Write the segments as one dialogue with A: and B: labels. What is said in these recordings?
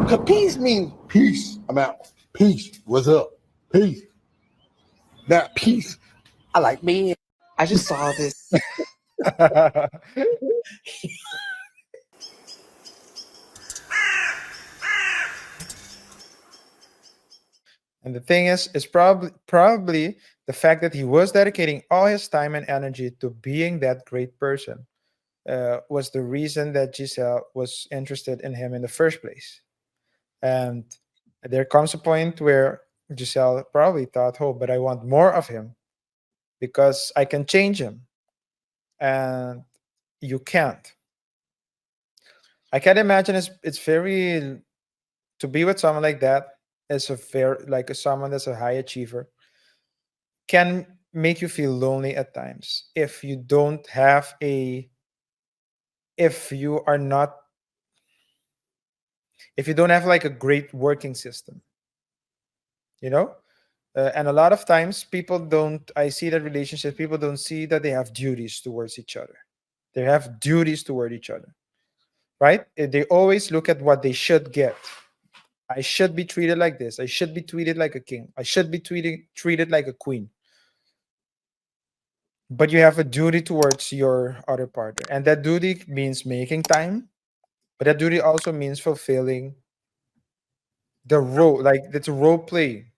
A: Cause peace means peace. I'm out. Peace. What's up? Peace. That peace. I like being.
B: I just saw this.
C: And the thing is, it's probably the fact that he was dedicating all his time and energy to being that great person was the reason that Giselle was interested in him in the first place. And there comes a point where Giselle probably thought, "Oh, but I want more of him because I can change him," and you can't. I can imagine it's very to be with someone like that as a fair like someone that's a high achiever can make you feel lonely at times if you don't have a if you are not if you don't have like a great working system, you know. And a lot of times people don't I see that relationships people don't see that they have duties towards each other. They have duties toward each other, right? They always look at what they should get. I should be treated like this. I should be treated like a king. I should be treated like a queen. But you have a duty towards your other partner, and that duty means making time, but that duty also means fulfilling the role. Like it's a role play.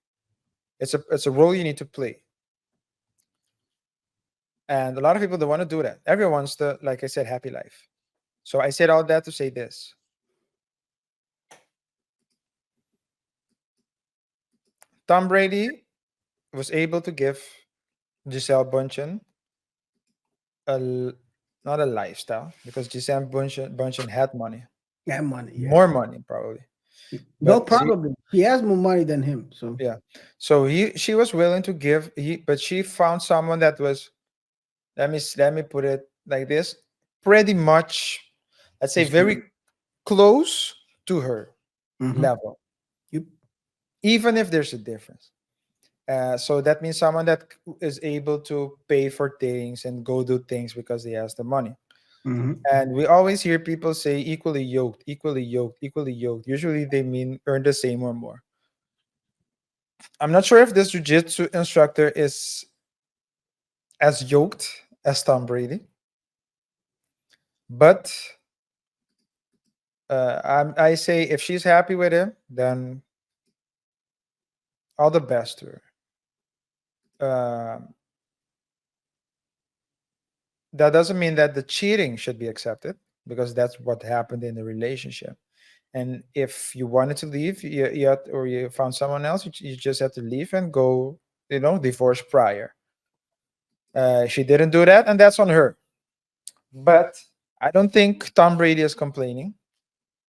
C: It's a role you need to play, and a lot of people don't want to do that. Everyone wants the, like I said, happy life. So I said all that to say this: Tom Brady was able to give Gisele Bundchen not a lifestyle, because Gisele Bundchen had money,
D: Yeah, money. Yeah.
C: more money probably.
D: Well,
C: But
D: probably he has more money than him. So
C: yeah, so she was willing to give. But she found someone that was, let me put it like this, pretty much, let's say,
D: it's
C: very close to her
D: Mhm.
C: level,
D: Yep.
C: even if there's a difference. So that means someone that is able to pay for things and go do things because he has the money.
D: Mhm.
C: And we always hear people say equally yoked, equally yoked, equally yoked. Usually they mean earn the same or more. I'm not sure if this jiu-jitsu instructor is as yoked as Tom Brady, but I say if she's happy with him, then all the best to her. Um that doesn't mean that the cheating should be accepted, because that's what happened in the relationship. And if you wanted to leave, or you found someone else, you just have to leave and go, divorce prior. She didn't do that, and that's on her. But I don't think Tom Brady is complaining.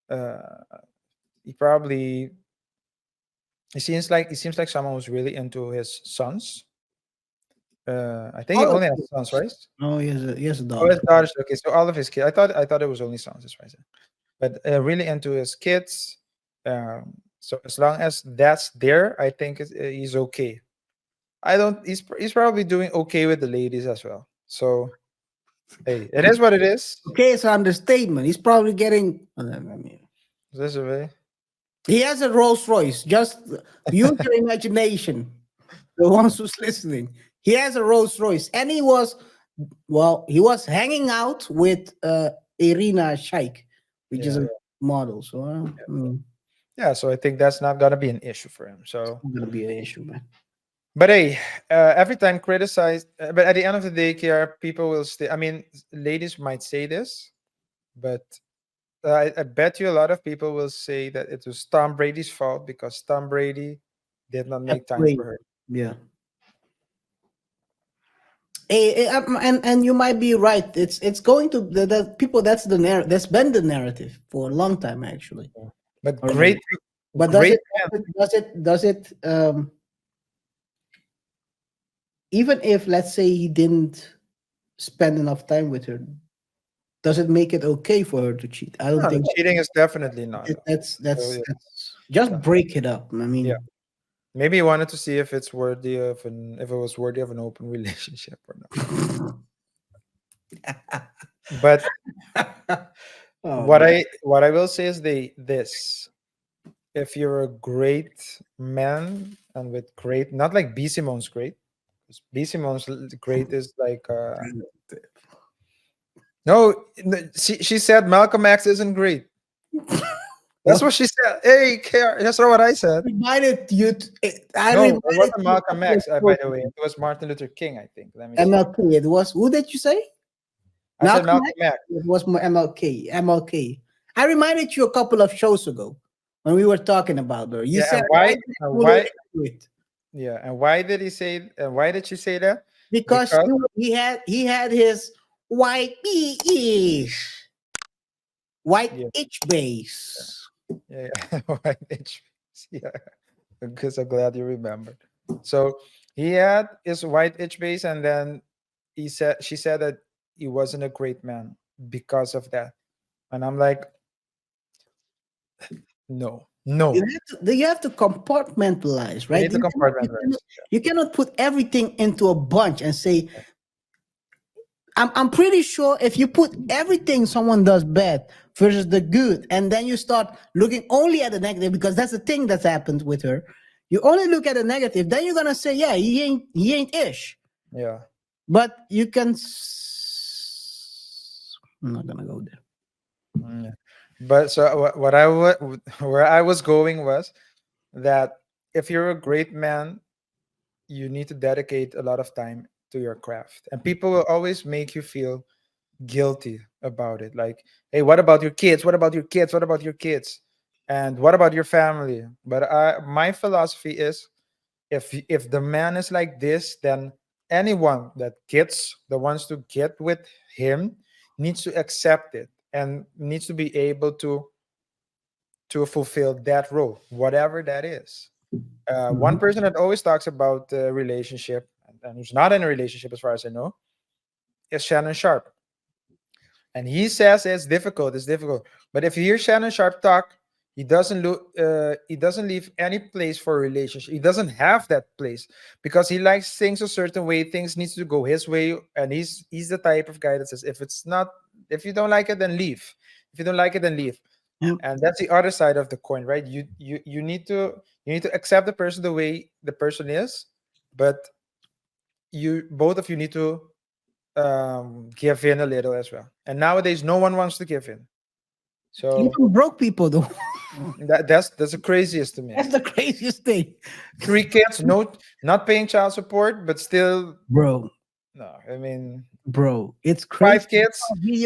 C: Uh, he probably it seems like someone who's really into his sons. I think he
D: All of
C: only has sons,
D: his.
C: right?
D: No, he has a
C: Oh, his
D: daughter.
C: daughters. Okay, so all of his kids. I thought it was only sons. That's right. But really into his kids. So as long as that's there, I think he's okay. I don't. He's probably doing okay with the ladies as well. So hey, it is what it is.
D: Okay, it's an understatement. He's probably getting. I mean,
C: This is a way.
D: he has a Rolls Royce. Just use your imagination. The ones who's listening, he has a Rolls Royce, and he was hanging out with Irina Shayk, which is
C: Yeah,
D: a model. So
C: yeah. So I think that's not gonna be an issue for him. So,
D: it's gonna be an issue, man.
C: but hey, every time criticized, but at the end of the day, KR, people will stay. I mean, ladies might say this, but I bet you a lot of people will say that it was Tom Brady's fault because Tom Brady did not
D: That's
C: make time
D: great.
C: for her.
D: Yeah. And you might be right. It's going to the people. That's the narrative. That's been the narrative for a long time, actually.
C: But
D: Already.
C: great,
D: But does
C: great
D: it
C: man.
D: does it even if, let's say, he didn't spend enough time with her, does it make it okay for her to cheat? I don't
C: No, the
D: think
C: cheating is definitely not.
D: that's
C: So,
D: that's
C: yeah,
D: that's just
C: no.
D: break it up. I
C: Yeah.
D: mean,
C: Maybe he wanted to see if if it was worthy of an open relationship or not. But
D: oh
C: what
D: man.
C: I what I will say is this. if you're a great man and with great, not like B. Simone's great, 'cause B. Simone's great is like no, she said Malcolm X isn't great. That's
D: What
C: what she said. Hey, KaiR, that's not what I said.
D: reminded you? I
C: No, it
D: reminded
C: wasn't
D: you a
C: Malcolm
D: couple of
C: X, by
D: shows
C: the way.
D: ago.
C: It was Martin Luther King, I think. Let me see.
D: MLK. It was who did you say?
C: I said
D: Malcolm
C: Malcolm
D: X.
C: X.
D: It was MLK. MLK. I reminded you a couple of shows ago when we were talking about her. You
C: Yeah,
D: said
C: and
D: why
C: why?
D: did you
C: And
D: pull her
C: why?
D: into it?
C: Yeah, and why did he say? And why did she say that?
D: Because
C: Because
D: he had his white white
C: yeah,
D: itch base.
C: yeah, yeah. Why did she- yeah. Because I'm glad you remembered. So he had his white itch base, and then she said that he wasn't a great man because of that. And I'm like, no,
D: You
C: no.
D: have to compartmentalize,
C: You
D: right?
C: need to compartmentalize.
D: You cannot put everything into a bunch and say, I'm pretty sure if you put everything someone does bad versus the good, and then you start looking only at the negative, because that's the thing that's happened with her. You only look at the negative, then you're gonna say, yeah, he ain't ish.
C: Yeah.
D: But you can. I'm not gonna go there.
C: Yeah. But so what I where I was going was that if you're a great man, you need to dedicate a lot of time to your craft, and people will always make you feel guilty about it. Like, hey, what about your kids? What about your kids? What about your kids? And what about your family? But my philosophy is, if the man is like this, then anyone that wants to get with him needs to accept it and needs to be able to fulfill that role, whatever that is. One
D: Mhm.
C: person that always talks about the relationship and who's not in a relationship, as far as I know, is Shannon Sharp. And he says it's difficult. It's difficult. But if you hear Shannon Sharp talk, he doesn't look. He doesn't leave any place for a relationship. He doesn't have that place because he likes things a certain way. Things needs to go his way, and he's the type of guy that says, if it's not, if you don't like it, then leave. If you don't like it, then leave.
D: Yeah.
C: And that's the other side of the coin, right? You need to accept the person the way the person is, but you both of you need to give in a little as well. And nowadays, no one wants to give in. So
D: Even broke people, though.
C: that's the craziest to me.
D: That's the craziest thing,
C: 3 kids, no, not paying child support, but still
D: bro.
C: no. I mean,
D: Bro, it's crazy.
C: five kids,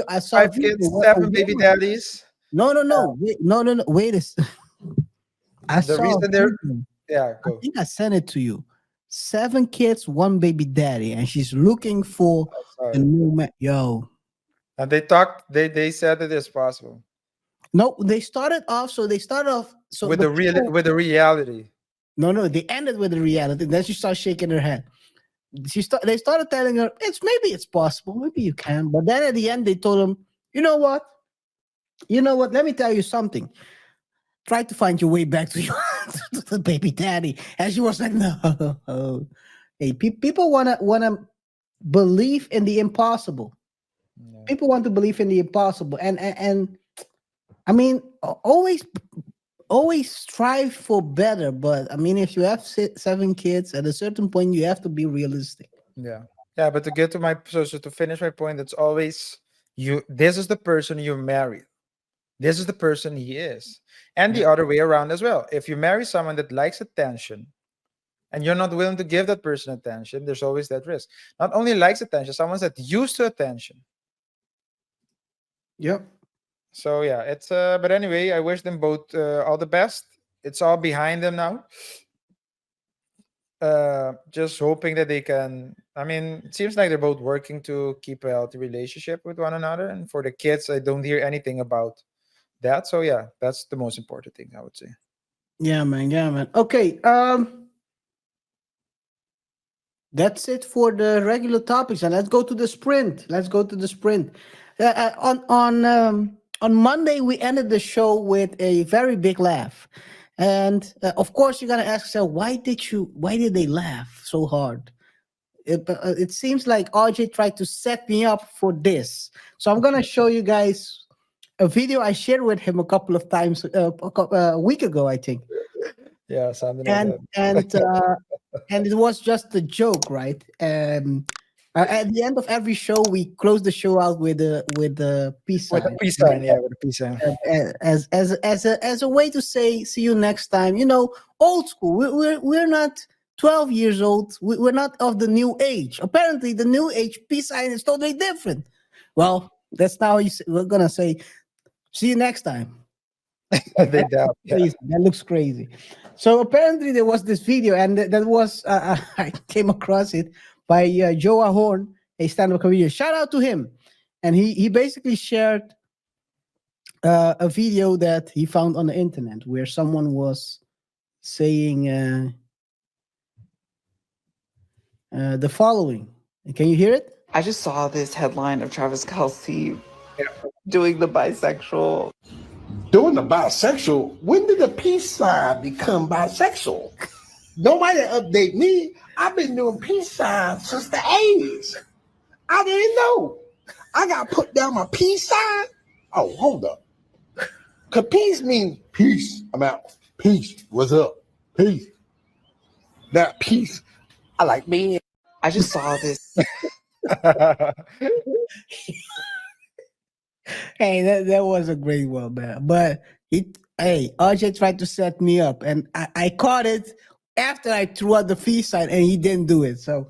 D: I saw a
C: five
D: video
C: kids,
D: where a
C: 7 baby
D: woman.
C: daddies.
D: No, no, no, wait, no, no, no. Wait I
C: The
D: saw a
C: reason they're
D: video.
C: yeah,
D: I
C: go.
D: think I sent it to you. 7 kids, one baby daddy, and she's looking for
C: I saw
D: a
C: it.
D: new man. Yo,
C: And they talked. They said it is possible
D: no, they started off. So they started off. So
C: with
D: the
C: the real
D: people.
C: with the reality.
D: No, no, they ended with the reality. Then she started shaking her head. They started telling her maybe it's possible, maybe you can. But then at the end, they told him, you know what? You know what? Let me tell you something. Try to find your way back to your to the baby daddy. And she was like, no. Hey, people wanna believe in the impossible.
C: Yeah.
D: People want to believe in the impossible, and I mean, always strive for better. But I mean, if you have 7 kids, at a certain point, you have to be realistic.
C: Yeah. Yeah, but to get to my so to finish my point, it's always you. This is the person you married. This is the person he is. And the
D: Yeah.
C: other way around as well. If you marry someone that likes attention and you're not willing to give that person attention, there's always that risk. Not only likes attention, someone's that used to attention.
D: Yep.
C: So yeah, it's but anyway, I wish them both all the best. It's all behind them now. Just hoping that they can. I mean, it seems like they're both working to keep a healthy relationship with one another. And for the kids, I don't hear anything about that. So yeah, that's the most important thing I would say.
D: Yeah, man. Yeah, man. Okay. That's it for the regular topics, and let's go to the sprint. Let's go to the sprint. On Monday, we ended the show with a very big laugh, and of course, you're gonna ask yourself, why did they laugh so hard? It seems like RJ tried to set me up for this, so I'm gonna show you guys a video I shared with him a couple of times a week ago, I think.
C: Yeah, something like
D: and
C: that.
D: and it was just a joke, right? At the end of every show, we close the show out with the peace
C: With a
D: sign,
C: peace sign, yeah, with a peace sign.
D: as a way to say see you next time. You know, old school. We're not 12 years old. We're not of the new age. Apparently, the new age peace sign is totally different. Well, that's now we're gonna say see you next time.
C: They doubt. Yeah.
D: Crazy. That looks crazy. So apparently there was this video, and that was I came across it by Joe Ahorn, a stand-up comedian. Shout out to him, and he basically shared a video that he found on the internet where someone was saying the following. Can you hear it?
B: I just saw this headline of Travis Kelce doing the bisexual.
A: Doing the bisexual. When did the peace sign become bisexual? Nobody update me. I've been doing peace signs since the 80s. I didn't know. I got put down my peace sign. Oh, hold up. Cause peace means peace. I'm out. Peace. What's up? Peace. That peace. I like being.
B: I just saw this.
D: Hey, that was a great one, man. But RJ tried to set me up, and I caught it after I threw out the fee sign, and he didn't do it. So